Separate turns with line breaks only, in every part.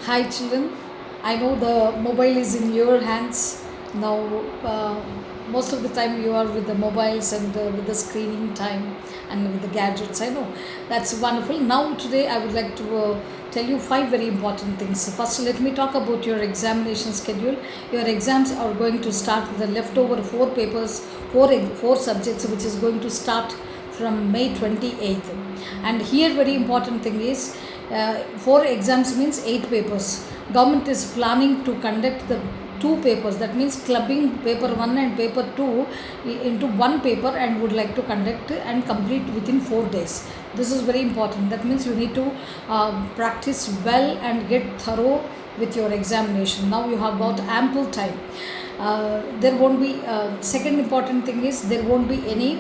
Hi children, I know the mobile is in your hands now. Most of the time you are with the mobiles and with the screening time and with the gadgets. I know that's wonderful. Now today I would like to tell you five very important things. First, let me talk about your examination schedule. Your exams are going to start with the leftover four papers, four subjects, which is going to start from May 28th. And here very important thing is four exams means eight papers. Government is planning to conduct the two papers, that means clubbing paper 1 and paper 2 into one paper, and would like to conduct and complete within 4 days. This is very important. That means you need to practice well and get thorough with your examination. Now you have got ample time. There won't be second important thing is there won't be any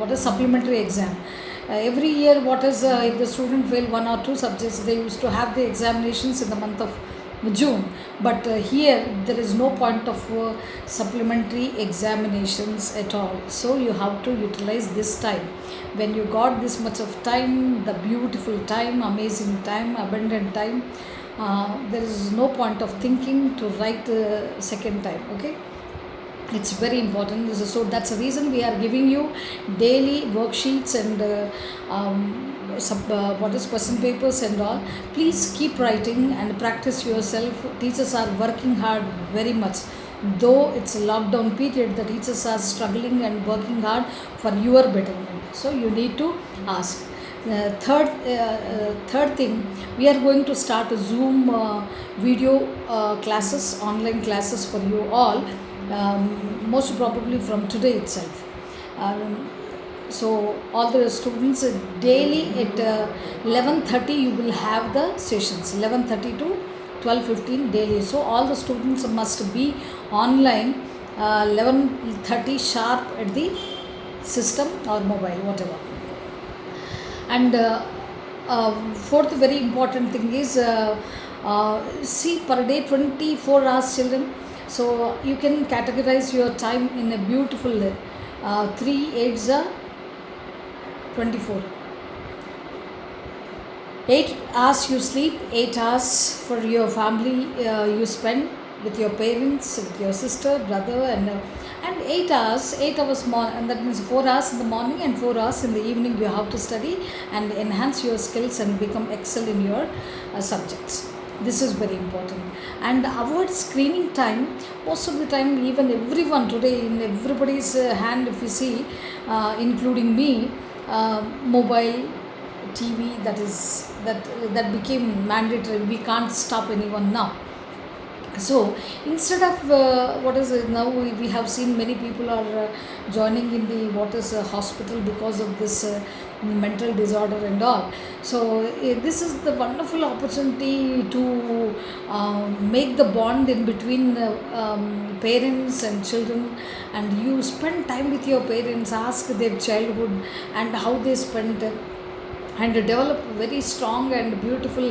what is supplementary exam. Every year, what is if the student fail one or two subjects, they used to have the examinations in the month of June. But here there is no point of supplementary examinations at all. So you have to utilize this time. When you got this much of time, the beautiful time, amazing time, abundant time, there is no point of thinking to write the second time. Okay, it's very important. So that's the reason we are giving you daily worksheets and what is question papers and all. Please keep writing and practice yourself. Teachers are working hard very much. Though it's a lockdown period, the teachers are struggling and working hard for your betterment. So you need to ask. Third thing, we are going to start a Zoom video classes, online classes for you all, most probably from today itself. So all the students daily at 11:30 you will have the sessions, 11:30 to 12:15 daily. So all the students must be online 11:30 sharp at the system or mobile, whatever. And fourth very important thing is see, per day 24 hours children. So you can categorize your time in a beautiful 3 8s are 24. 8 hours you sleep, 8 hours for your family you spend with your parents, with your sister, brother, and 8 hours, 8 hours more, and that means 4 hours in the morning and 4 hours in the evening you have to study and enhance your skills and become excel in your subjects. This is very important. And avoid screening time. Most of the time, even everyone today, in everybody's hand, if you see, including me, mobile, TV, that became mandatory. We can't stop anyone now. So instead of what is it now, we have seen many people are joining in the hospital because of this mental disorder and all. So this is the wonderful opportunity to make the bond in between parents and children, and you spend time with your parents, ask their childhood and how they spent, and develop very strong and beautiful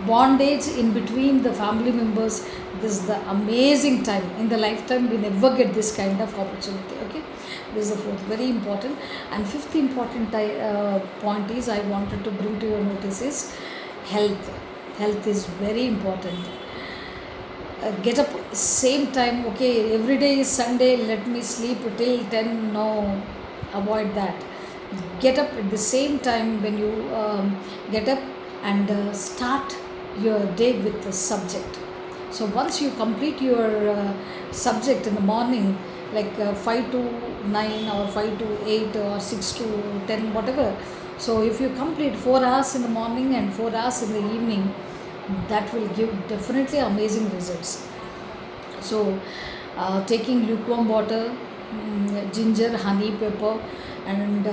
bondage in between the family members. This is the amazing time. In the lifetime we never get this kind of opportunity. Okay, this is the fourth very important. And fifth important point is I wanted to bring to your notice is health is very important. Get up same time. Okay, every day is Sunday, let me sleep till 10. No, avoid that. Get up at the same time when you get up, and start your day with the subject. So once you complete your subject in the morning, like 5 to 9 or 5 to 8 or 6 to 10, whatever. So if you complete 4 hours in the morning and 4 hours in the evening, that will give definitely amazing results. So taking lukewarm water, ginger, honey, pepper, and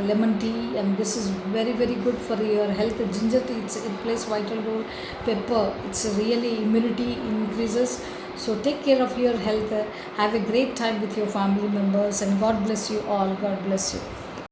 lemon tea, and this is very very good for your health. Ginger tea, it plays vital role. Pepper, it's really immunity increases. So take care of your health. Have a great time with your family members, and God bless you all. God bless you.